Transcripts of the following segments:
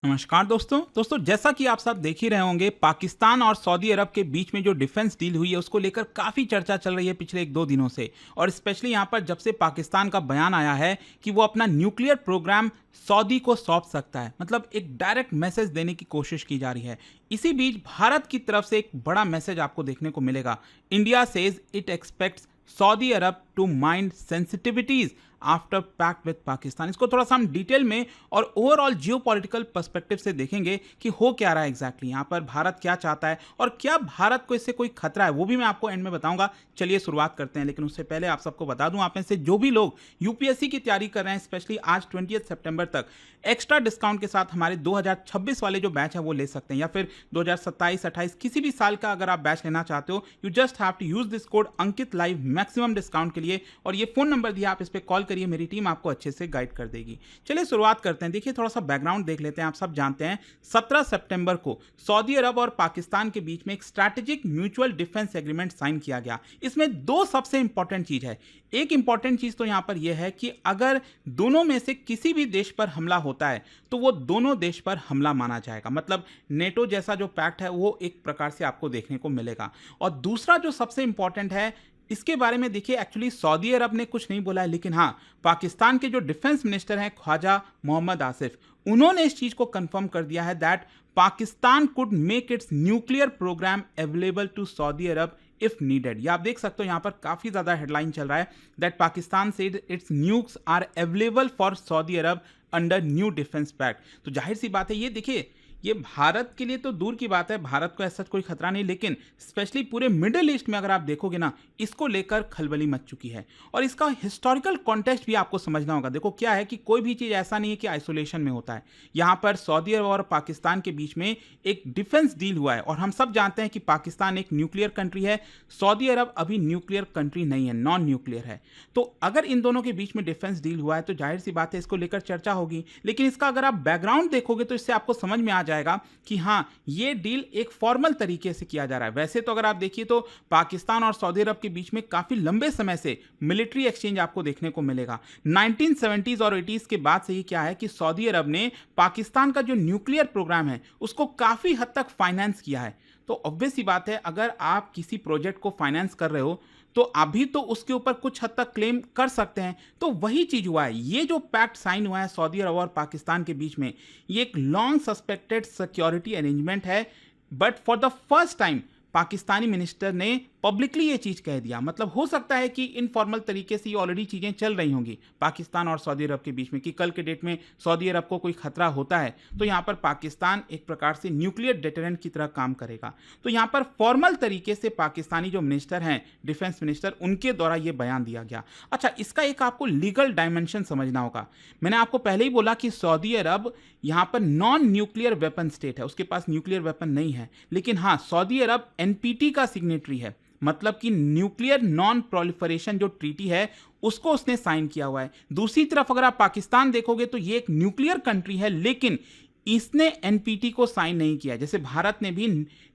नमस्कार दोस्तों जैसा कि आप सब देख ही रहे होंगे, पाकिस्तान और सऊदी अरब के बीच में जो डिफेंस डील हुई है उसको लेकर काफ़ी चर्चा चल रही है पिछले 1-2 दिनों से। और स्पेशली यहाँ पर जब से पाकिस्तान का बयान आया है कि वो अपना न्यूक्लियर प्रोग्राम सऊदी को सौंप सकता है, मतलब एक डायरेक्ट मैसेज देने की कोशिश की जा रही है। इसी बीच भारत की तरफ से एक बड़ा मैसेज आपको देखने को मिलेगा। India says it expects Saudi Arab to mind sensitivities after pact with Pakistan. इसको थोड़ा सा हम डिटेल में और ओवरऑल जियोपॉलिटिकल पर्सपेक्टिव से देखेंगे कि हो क्या रहा है एग्जैक्टली यहाँ पर, भारत क्या चाहता है और क्या भारत को इससे कोई खतरा है, वो भी मैं आपको एंड में बताऊंगा। चलिए शुरुआत करते हैं, लेकिन उससे पहले आप सबको बता दूं, आप में से जो भी लोग यूपीएससी की तैयारी कर रहे हैं, स्पेशली आज 20 सितंबर तक एक्स्ट्रा डिस्काउंट के साथ हमारे 2026 वाले जो बैच है वो ले सकते हैं, या फिर 2027-28 किसी भी साल का अगर आप बैच लेना चाहते हो, you just have to use this code Ankit live maximum discount के लिए। और ये फोन नंबर दिया, आप इस पर कॉल करिए, मेरी टीम आपको अच्छे से गाइड कर देगी। चलिए शुरुआत करते हैं। देखिए, थोड़ा सा बैकग्राउंड देख लेते हैं। आप सब जानते हैं 17 सितंबर को सऊदी अरब और पाकिस्तान के बीच में एक strategic mutual defence agreement sign किया गया। इसमें दो सबसे इंपॉर्टेंट चीज है। एक इंपॉर्टेंट चीज तो यहां पर यह है कि अगर दोनों में से किसी भी देश पर हमला होता है तो वो दोनों देश पर हमला माना जाएगा, मतलब नेटो जैसा जो पैक्ट है वो एक प्रकार से आपको देखने को मिलेगा। और दूसरा जो सबसे इंपॉर्टेंट है, इसके बारे में देखिए, एक्चुअली सऊदी अरब ने कुछ नहीं बोला है, लेकिन हाँ, पाकिस्तान के जो डिफेंस मिनिस्टर हैं ख्वाजा मोहम्मद आसिफ, उन्होंने इस चीज को कंफर्म कर दिया है that Pakistan could make its nuclear programme available to Saudi Arab if needed. ये आप देख सकते हो, यहां पर काफी ज्यादा हेडलाइन चल रहा है that Pakistan said its nukes are available for Saudi Arab under new defence pact. तो जाहिर सी बात है, ये देखिए, ये भारत के लिए तो दूर की बात है, भारत को ऐसा कोई खतरा नहीं, लेकिन स्पेशली पूरे मिडिल ईस्ट में अगर आप देखोगे ना, इसको लेकर खलबली मच चुकी है। और इसका हिस्टोरिकल कॉन्टेक्स्ट भी आपको समझना होगा। देखो क्या है कि कोई भी चीज़ ऐसा नहीं है कि आइसोलेशन में होता है। यहाँ पर सऊदी अरब और पाकिस्तान के बीच में एक डिफेंस डील हुआ है, और हम सब जानते हैं कि पाकिस्तान एक न्यूक्लियर कंट्री है, सऊदी अरब अभी न्यूक्लियर कंट्री नहीं है, नॉन न्यूक्लियर है। तो अगर इन दोनों के बीच में डिफेंस डील हुआ है तो जाहिर सी बात है इसको लेकर चर्चा होगी। लेकिन इसका अगर आप बैकग्राउंड देखोगे तो इससे आपको समझ में आ जाएगा कि हाँ, ये डील एक फॉर्मल तरीके से किया जा रहा है। वैसे तो अगर आप देखिए तो पाकिस्तान और सऊदी अरब के बीच में काफी लंबे समय से मिलिट्री एक्सचेंज आपको देखने को मिलेगा। 1970s और 80s के बाद से ही क्या है कि सऊदी अरब ने पाकिस्तान का जो न्यूक्लियर प्रोग्राम है उसको काफी हद तक फाइनेंस किया है। तो ऑब्वियस सी बात है, अगर आप किसी प्रोजेक्ट को फाइनेंस कर रहे हो तो अभी तो उसके ऊपर कुछ हद तक क्लेम कर सकते हैं। तो वही चीज हुआ है। ये जो पैक्ट साइन हुआ है सऊदी अरब और पाकिस्तान के बीच में, ये एक लॉन्ग सस्पेक्टेड सिक्योरिटी अरेंजमेंट है, but for the first time Pakistani minister ने पब्लिकली ये चीज कह दिया। मतलब हो सकता है कि इनफॉर्मल तरीके से ये ऑलरेडी चीजें चल रही होंगी पाकिस्तान और सऊदी अरब के बीच में, कि कल के डेट में सऊदी अरब को कोई खतरा होता है तो यहाँ पर पाकिस्तान एक प्रकार से न्यूक्लियर डेटरेंट की तरह काम करेगा। तो यहाँ पर फॉर्मल तरीके से पाकिस्तानी जो मिनिस्टर हैं, डिफेंस मिनिस्टर, उनके द्वारा ये बयान दिया गया। अच्छा, इसका एक आपको लीगल डायमेंशन समझना होगा। मैंने आपको पहले ही बोला कि सऊदी अरब यहाँ पर नॉन न्यूक्लियर वेपन स्टेट है, उसके पास न्यूक्लियर वेपन नहीं है, लेकिन हाँ, सऊदी अरब एनपीटी का सिग्नेटरी है, मतलब कि न्यूक्लियर नॉन प्रोलिफरेशन जो ट्रीटी है उसको उसने साइन किया हुआ है। दूसरी तरफ अगर आप पाकिस्तान देखोगे तो ये एक न्यूक्लियर कंट्री है, लेकिन इसने एनपीटी को साइन नहीं किया है। जैसे भारत ने भी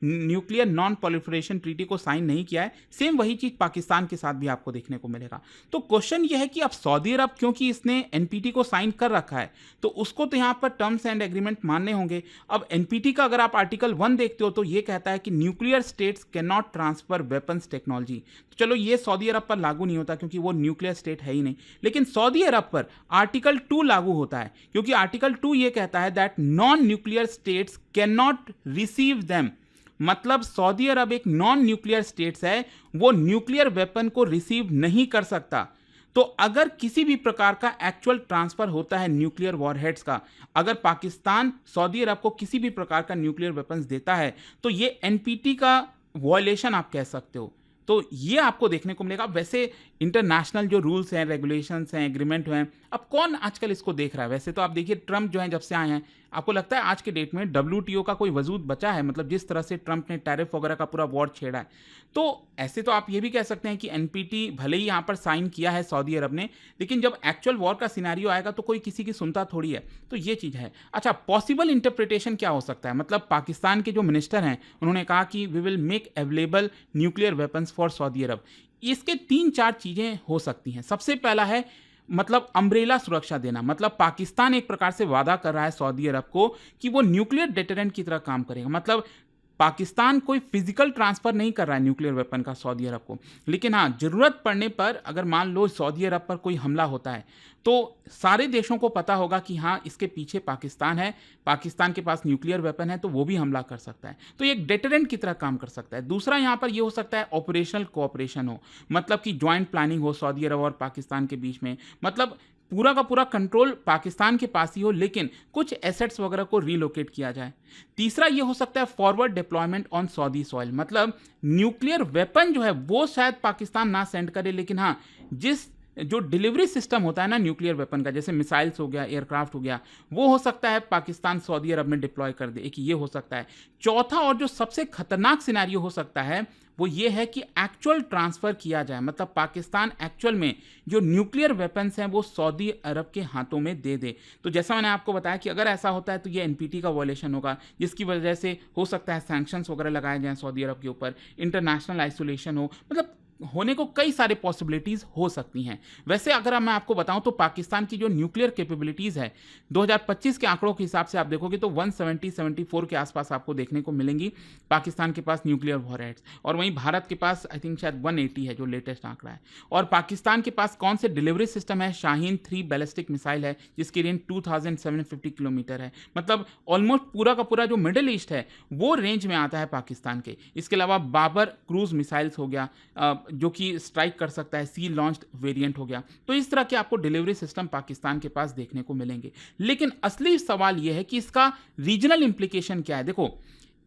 न्यूक्लियर नॉन प्रोलिफरेशन ट्रीटी को साइन नहीं किया है, सेम वही चीज पाकिस्तान के साथ भी आपको देखने को मिलेगा। तो क्वेश्चन यह है कि अब सऊदी अरब, क्योंकि इसने एनपीटी को साइन कर रखा है, तो उसको तो यहां पर टर्म्स एंड एग्रीमेंट मानने होंगे। अब एनपीटी का अगर आप आर्टिकल 1 देखते हो तो यह कहता है कि nuclear states can not transfer weapons technology. तो चलो, ये सऊदी अरब पर लागू नहीं होता क्योंकि वो न्यूक्लियर स्टेट है ही नहीं, लेकिन सऊदी अरब पर आर्टिकल 2 लागू होता है, क्योंकि आर्टिकल 2 ये कहता है that non nuclear states can not receive them. मतलब सऊदी अरब एक नॉन न्यूक्लियर स्टेट्स है, वो न्यूक्लियर वेपन को रिसीव नहीं कर सकता। तो अगर किसी भी प्रकार का एक्चुअल ट्रांसफर होता है न्यूक्लियर वॉरहेड्स का, अगर पाकिस्तान सऊदी अरब को किसी भी प्रकार का न्यूक्लियर वेपन्स देता है तो ये एनपीटी का वॉयलेशन आप कह सकते हो। तो ये आपको देखने को मिलेगा। वैसे इंटरनेशनल जो रूल्स हैं, रेगुलेशंस हैं, एग्रीमेंट हैं, अब कौन आजकल इसको देख रहा है? वैसे तो आप देखिए, ट्रंप जो है जब से आए हैं, आपको लगता है आज के डेट में डब्ल्यूटीओ का कोई वजूद बचा है? मतलब जिस तरह से ट्रंप ने टैरिफ वगैरह का पूरा वॉर छेड़ा है, तो ऐसे तो आप ये भी कह सकते हैं कि एनपीटी भले ही यहाँ पर साइन किया है सऊदी अरब ने, लेकिन जब एक्चुअल वॉर का सिनेरियो आएगा तो कोई किसी की सुनता थोड़ी है। तो ये चीज़ है। अच्छा, पॉसिबल इंटरप्रिटेशन क्या हो सकता है? मतलब पाकिस्तान के जो मिनिस्टर हैं उन्होंने कहा कि we will make available nuclear weapons for Saudi Arab. इसके 3-4 चीज़ें हो सकती हैं। सबसे पहला है, मतलब अम्ब्रेला सुरक्षा देना, मतलब पाकिस्तान एक प्रकार से वादा कर रहा है सऊदी अरब को कि वो न्यूक्लियर डेटरेंट की तरह काम करेगा। मतलब पाकिस्तान कोई फिजिकल ट्रांसफर नहीं कर रहा है न्यूक्लियर वेपन का सऊदी अरब को, लेकिन हाँ, जरूरत पड़ने पर अगर मान लो सऊदी अरब पर कोई हमला होता है तो सारे देशों को पता होगा कि हाँ, इसके पीछे पाकिस्तान है, पाकिस्तान के पास न्यूक्लियर वेपन है, तो वो भी हमला कर सकता है। तो ये एक डेटरेंट की तरह काम कर सकता है। दूसरा यहाँ पर ये हो सकता है ऑपरेशनल कोऑपरेशन हो, मतलब कि ज्वाइंट प्लानिंग हो सऊदी अरब और पाकिस्तान के बीच में, मतलब पूरा का पूरा कंट्रोल पाकिस्तान के पास ही हो, लेकिन कुछ एसेट्स वगैरह को रीलोकेट किया जाए। तीसरा ये हो सकता है forward deployment on Saudi soil, मतलब न्यूक्लियर वेपन जो है वो शायद पाकिस्तान ना सेंड करे, लेकिन हाँ, जिस जो डिलीवरी सिस्टम होता है ना न्यूक्लियर वेपन का, जैसे मिसाइल्स हो गया, एयरक्राफ्ट हो गया, वो हो सकता है पाकिस्तान सऊदी अरब में डिप्लॉय कर दे। एक ये हो सकता है। चौथा और जो सबसे खतरनाक सिनेरियो हो सकता है वो ये है कि एक्चुअल ट्रांसफर किया जाए, मतलब पाकिस्तान एक्चुअल में जो न्यूक्लियर वेपन्स हैं वो सऊदी अरब के हाथों में दे दे। तो जैसा मैंने आपको बताया कि अगर ऐसा होता है तो ये एनपीटी का वॉयलेशन होगा, जिसकी वजह से हो सकता है सैंक्शंस वगैरह लगाए जाएं सऊदी अरब के ऊपर, इंटरनेशनल आइसोलेशन हो, मतलब होने को कई सारे पॉसिबिलिटीज हो सकती हैं। वैसे अगर मैं आपको बताऊं तो पाकिस्तान की जो न्यूक्लियर कैपेबिलिटीज है 2025 के आंकड़ों के हिसाब से आप देखोगे तो 174 के आसपास आपको देखने को मिलेंगी पाकिस्तान के पास न्यूक्लियर वॉरहेड्स, और वहीं भारत के पास आई थिंक शायद 180 है जो लेटेस्ट आंकड़ा है। और पाकिस्तान के पास कौन से डिलीवरी सिस्टम है, शाहीन 3 बैलिस्टिक मिसाइल है जिसकी रेंज 2750 किलोमीटर है, मतलब ऑलमोस्ट पूरा का पूरा जो मिडिल ईस्ट है वो रेंज में आता है पाकिस्तान के। इसके अलावा बाबर क्रूज मिसाइल्स हो गया जो कि स्ट्राइक कर सकता है, सी लॉन्च्ड वेरिएंट हो गया। तो इस तरह के आपको डिलीवरी सिस्टम पाकिस्तान के पास देखने को मिलेंगे। लेकिन असली सवाल यह है कि इसका रीजनल इंप्लीकेशन क्या है। देखो,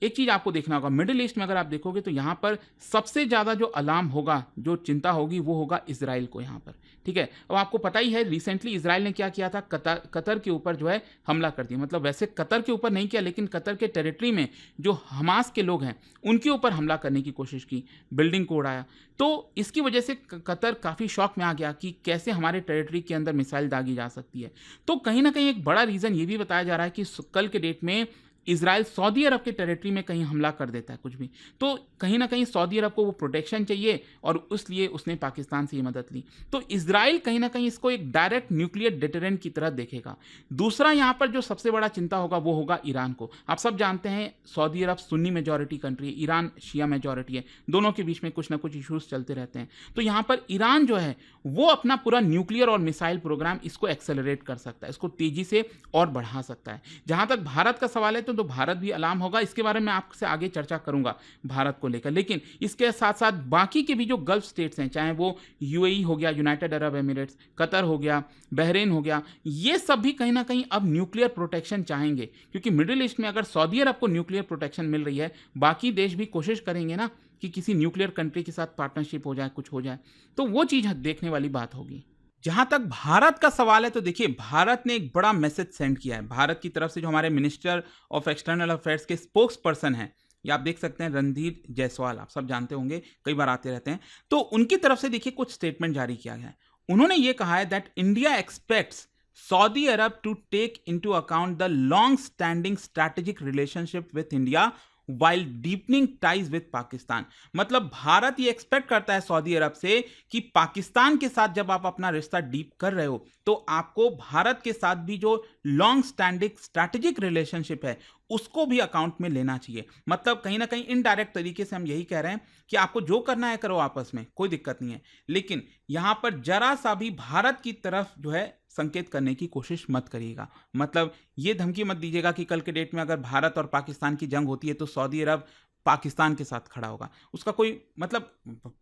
एक चीज आपको देखना होगा, मिडिल ईस्ट में अगर आप देखोगे तो यहां पर सबसे ज्यादा जो अलार्म होगा, जो चिंता होगी, वो होगा इजराइल को यहां पर। ठीक है, अब आपको पता ही है रिसेंटली इजराइल ने क्या किया था, कतर के ऊपर जो है हमला कर दिया। मतलब वैसे कतर के ऊपर नहीं किया, लेकिन कतर के टेरिटरी में जो हमास के लोग हैं उनके ऊपर हमला करने की कोशिश की, बिल्डिंग को उड़ाया। तो इसकी वजह से कतर काफ़ी शॉक में आ गया कि कैसे हमारे टेरिटरी के अंदर मिसाइल दागी जा सकती है। तो कहीं ना कहीं एक बड़ा रीज़न ये भी बताया जा रहा है कि कल के डेट में इजराइल सऊदी अरब के टेरिटरी में कहीं हमला कर देता है कुछ भी, तो कहीं ना कहीं सऊदी अरब को वो प्रोटेक्शन चाहिए और उसलिए उसने पाकिस्तान से ये मदद ली। तो इजराइल कहीं ना कहीं इसको एक डायरेक्ट न्यूक्लियर डेटरेंट की तरह देखेगा। दूसरा यहाँ पर जो सबसे बड़ा चिंता होगा वो होगा ईरान को। आप सब जानते हैं सऊदी अरब सुन्नी मेजॉरिटी कंट्री है, ईरान शिया मेजॉरिटी है, दोनों के बीच में कुछ ना कुछ इशूज चलते रहते हैं। तो यहाँ पर ईरान जो है वो अपना पूरा न्यूक्लियर और मिसाइल प्रोग्राम इसको एक्सेलरेट कर सकता है, इसको तेजी से और बढ़ा सकता है। जहाँ तक भारत का सवाल है तो भारत भी अलार्म होगा, इसके बारे में आपसे आगे चर्चा करूंगा भारत को लेकर। लेकिन इसके साथ साथ बाकी के भी जो गल्फ स्टेट्स हैं, चाहे वो यूएई हो गया, यूनाइटेड अरब एमिरेट्स, कतर हो गया, बहरीन हो गया, ये सब भी कहीं ना कहीं अब न्यूक्लियर प्रोटेक्शन चाहेंगे, क्योंकि मिडिल ईस्ट में अगर सऊदी अरब को न्यूक्लियर प्रोटेक्शन मिल रही है, बाकी देश भी कोशिश करेंगे ना कि किसी न्यूक्लियर कंट्री के साथ पार्टनरशिप हो जाए, कुछ हो जाए, तो वो चीज़ देखने वाली बात होगी। जहां तक भारत का सवाल है तो देखिए, भारत ने एक बड़ा मैसेज सेंड किया है। भारत की तरफ से जो हमारे मिनिस्टर ऑफ एक्सटर्नल अफेयर्स के स्पोक्स पर्सन हैं, ये आप देख सकते हैं, रणधीर जायसवाल, आप सब जानते होंगे, कई बार आते रहते हैं। तो उनकी तरफ से देखिए कुछ स्टेटमेंट जारी किया गया है। उन्होंने ये कहा है that India expects Saudi Arab to take into account the long standing strategic relationship with India while deepening ties with Pakistan. मतलब भारत ये एक्सपेक्ट करता है सऊदी अरब से कि पाकिस्तान के साथ जब आप अपना रिश्ता डीप कर रहे हो तो आपको भारत के साथ भी जो लॉन्ग स्टैंडिंग स्ट्रैटेजिक रिलेशनशिप है उसको भी अकाउंट में लेना चाहिए। मतलब कहीं ना कहीं इनडायरेक्ट तरीके से हम यही कह रहे हैं कि आपको जो करना है करो आपस में, कोई दिक्कत नहीं है, लेकिन यहां पर जरा सा भी भारत की तरफ जो है संकेत करने की कोशिश मत करिएगा। मतलब ये धमकी मत दीजिएगा कि कल के डेट में अगर भारत और पाकिस्तान की जंग होती है तो सऊदी अरब पाकिस्तान के साथ खड़ा होगा। उसका कोई मतलब,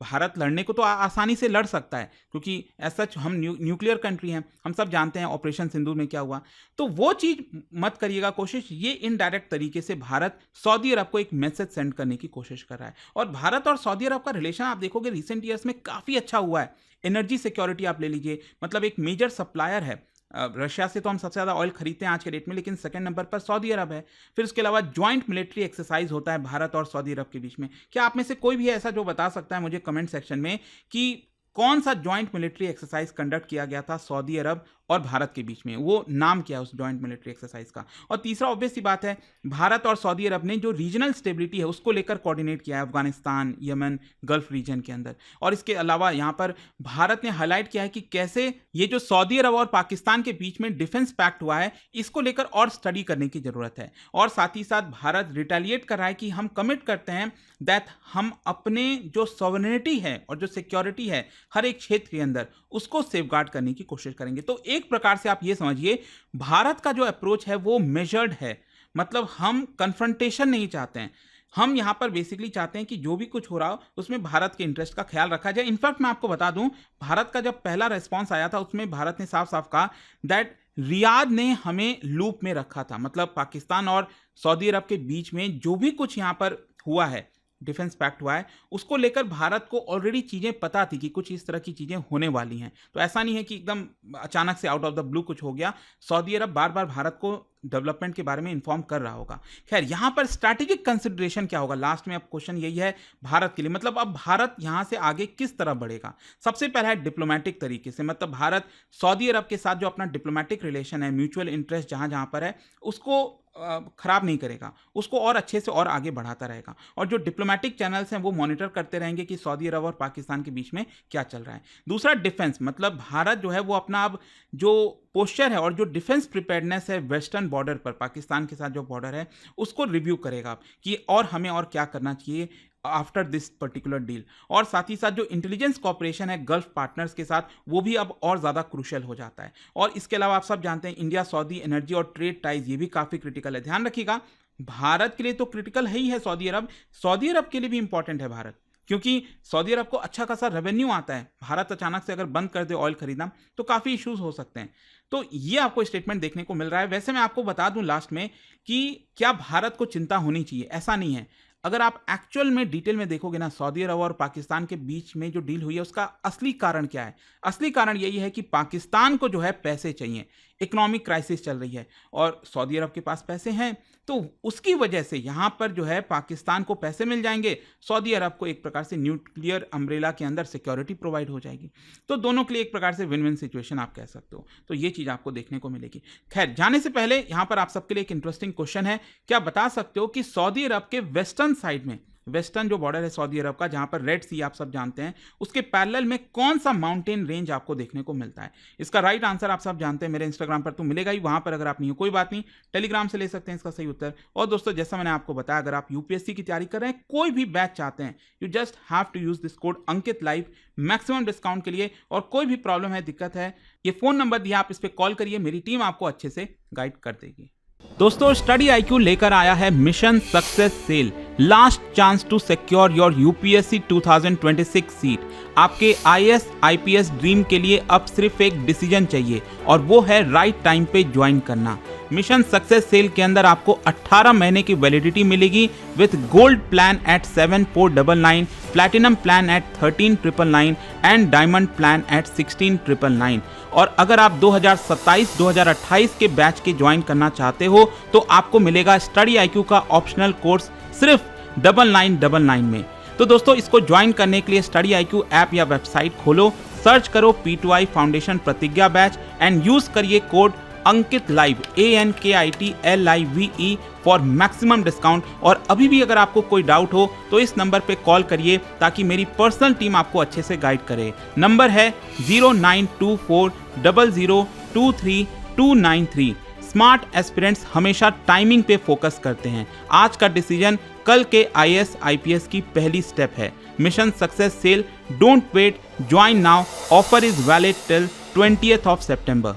भारत लड़ने को तो आसानी से लड़ सकता है क्योंकि ऐसा हम न्यूक्लियर कंट्री हैं, हम सब जानते हैं ऑपरेशन सिंदूर में क्या हुआ। तो वो चीज़ मत करिएगा कोशिश। ये इनडायरेक्ट तरीके से भारत सऊदी अरब को एक मैसेज सेंड करने की कोशिश कर रहा है। और भारत और सऊदी अरब का रिलेशन आप देखोगे रिसेंट ईयर्स में काफ़ी अच्छा हुआ है। एनर्जी सिक्योरिटी आप ले लीजिए, मतलब एक मेजर सप्लायर है। रशिया से तो हम सबसे ज़्यादा ऑयल खरीदते हैं आज के डेट में, लेकिन सेकंड नंबर पर सऊदी अरब है। फिर उसके अलावा ज्वाइंट मिलिट्री एक्सरसाइज होता है भारत और सऊदी अरब के बीच में। क्या आप में से कोई भी ऐसा जो बता सकता है मुझे कमेंट सेक्शन में कि कौन सा ज्वाइंट मिलिट्री एक्सरसाइज कंडक्ट किया गया था सऊदी अरब और भारत के बीच में, वो नाम क्या है उस जॉइंट मिलिट्री एक्सरसाइज का। और तीसरा ऑब्वियस सी बात है, भारत और सऊदी अरब ने जो रीजनल स्टेबिलिटी है उसको लेकर कोऑर्डिनेट किया है अफगानिस्तान, यमन, गल्फ रीजन के अंदर। और इसके अलावा यहाँ पर भारत ने हाईलाइट किया है कि कैसे ये जो सऊदी अरब और पाकिस्तान के बीच में डिफेंस पैक्ट हुआ है, इसको लेकर और स्टडी करने की जरूरत है। और साथ ही साथ भारत रिटेलिएट कर रहा है कि हम कमिट करते हैं दैट हम अपने जो सॉवरेनिटी है और जो सिक्योरिटी है हर एक क्षेत्र के अंदर, उसको सेफगार्ड करने की कोशिश करेंगे। तो एक प्रकार से आप ये समझिए, भारत का जो अप्रोच है वो मेजर्ड है। मतलब हम कन्फ्रंटेशन नहीं चाहते हैं, हम यहां पर बेसिकली चाहते हैं कि जो भी कुछ हो रहा हो उसमें भारत के इंटरेस्ट का ख्याल रखा जाए। इनफैक्ट मैं आपको बता दूं, भारत का जब पहला रेस्पॉन्स आया था उसमें भारत ने साफ साफ कहा दैट रियाद ने हमें लूप में रखा था। मतलब पाकिस्तान और सऊदी अरब के बीच में जो भी कुछ यहां पर हुआ है, डिफेंस पैक्ट हुआ है, उसको लेकर भारत को ऑलरेडी चीजें पता थी कि कुछ इस तरह की चीजें होने वाली हैं। तो ऐसा नहीं है कि एकदम अचानक से आउट ऑफ द ब्लू कुछ हो गया। सऊदी अरब बार बार भारत को डेवलपमेंट के बारे में इन्फॉर्म कर रहा होगा। खैर, यहां पर स्ट्रैटेजिक कंसिडरेशन क्या होगा, लास्ट में अब क्वेश्चन यही है भारत के लिए। मतलब अब भारत यहां से आगे किस तरह बढ़ेगा। सबसे पहला है डिप्लोमेटिक तरीके से, मतलब भारत सऊदी अरब के साथ जो अपना डिप्लोमेटिक रिलेशन है, म्यूचुअल इंटरेस्ट जहां जहां पर है, उसको खराब नहीं करेगा, उसको और अच्छे से और आगे बढ़ाता रहेगा। और जो डिप्लोमेटिक चैनल्स हैं वो मॉनिटर करते रहेंगे कि सऊदी अरब और पाकिस्तान के बीच में क्या चल रहा है। दूसरा डिफेंस, मतलब भारत जो है वो अपना अब जो पोस्चर है और जो डिफेंस प्रिपेयर्डनेस है वेस्टर्न बॉर्डर पर, पाकिस्तान के साथ जो बॉर्डर है, उसको रिव्यू करेगा कि और हमें और क्या करना चाहिए आफ्टर दिस पर्टिकुलर डील। और साथ ही साथ जो इंटेलिजेंस कॉपरेशन है गल्फ पार्टनर्स के साथ, वो भी अब और ज़्यादा क्रूशियल हो जाता है। और इसके अलावा आप सब जानते हैं इंडिया सऊदी एनर्जी और ट्रेड टाइज, ये भी काफ़ी क्रिटिकल है। ध्यान रखिएगा, भारत के लिए तो क्रिटिकल है ही है सऊदी अरब के लिए भी इंपॉर्टेंट है भारत, क्योंकि सऊदी अरब को अच्छा खासा रेवेन्यू आता है। भारत अचानक से अगर बंद कर दे ऑयल खरीदना तो काफ़ी इश्यूज हो सकते हैं। तो ये आपको स्टेटमेंट देखने को मिल रहा है। वैसे मैं आपको बता दूं लास्ट में कि क्या भारत को चिंता होनी चाहिए, ऐसा नहीं है। अगर आप एक्चुअल में डिटेल में देखोगे ना, सऊदी अरब और पाकिस्तान के बीच में जो डील हुई है उसका असली कारण क्या है। असली कारण यही है कि पाकिस्तान को जो है पैसे चाहिए, इकोनॉमिक क्राइसिस चल रही है और सऊदी अरब के पास पैसे हैं, तो उसकी वजह से यहां पर जो है पाकिस्तान को पैसे मिल जाएंगे, सऊदी अरब को एक प्रकार से न्यूक्लियर अम्ब्रेला के अंदर सिक्योरिटी प्रोवाइड हो जाएगी। तो दोनों के लिए एक प्रकार से विन विन सिचुएशन आप कह सकते हो। तो ये चीज आपको देखने को मिलेगी। खैर, जाने से पहले यहां पर आप सबके लिए एक इंटरेस्टिंग क्वेश्चन है, क्या बता सकते हो कि सऊदी अरब के वेस्टर्न साइड में, वेस्टर्न जो बॉर्डर है सऊदी अरब का, जहां पर रेड सी आप सब जानते हैं, उसके पैरेलल में कौन सा माउंटेन रेंज आपको देखने को मिलता है। इसका राइट आंसर आप सब जानते हैं, मेरे इंस्टाग्राम पर तो मिलेगा ही, वहां पर अगर आप नहीं हो कोई बात नहीं, टेलीग्राम से ले सकते हैं इसका सही उत्तर। और दोस्तों, जैसा मैंने आपको बताया, अगर आप यूपीएससी की तैयारी कर रहे हैं, कोई भी बैच चाहते हैं, you just have to use this code Ankit live maximum discount के लिए। और कोई भी प्रॉब्लम है, दिक्कत है, ये फोन नंबर दिया, आप इस पर कॉल करिए, मेरी टीम आपको अच्छे से गाइड कर देगी। दोस्तों, स्टडी आईक्यू लेकर आया है mission success sale, last chance to secure your UPSC 2026 seat. आपके आईएएस आईपीएस ड्रीम के लिए अब सिर्फ एक डिसीजन चाहिए और वो है राइट टाइम पे ज्वाइन करना। मिशन सक्सेस सेल के अंदर आपको 18 महीने की वैलिडिटी मिलेगी with gold plan at 7499, platinum plan at 13999 and diamond plan at 16999। और अगर आप 2027-2028 के बैच के ज्वाइन करना चाहते हो तो आपको मिलेगा स्टडी आईक्यू का ऑप्शनल कोर्स सिर्फ 9999 में। तो दोस्तों, इसको ज्वाइन करने के लिए स्टडी आईक्यू ऐप या वेबसाइट खोलो, सर्च करो P2I फाउंडेशन प्रतिज्ञा बैच एंड यूज करिए code Ankit live ANKITLIVE for maximum discount. और अभी भी अगर आपको कोई डाउट हो तो इस नंबर पे कॉल करिए ताकि मेरी पर्सनल टीम आपको अच्छे से गाइड करे। नंबर है 092400239293। स्मार्ट एस्पिरेंट्स हमेशा टाइमिंग पे फोकस करते हैं। आज का डिसीजन कल के आईएएस आईपीएस की पहली स्टेप है। Mission success sale, don't wait, join now. Offer is valid till 20th of September।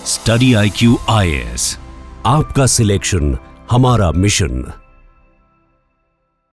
Study IQ IAS, आपका सिलेक्शन हमारा मिशन।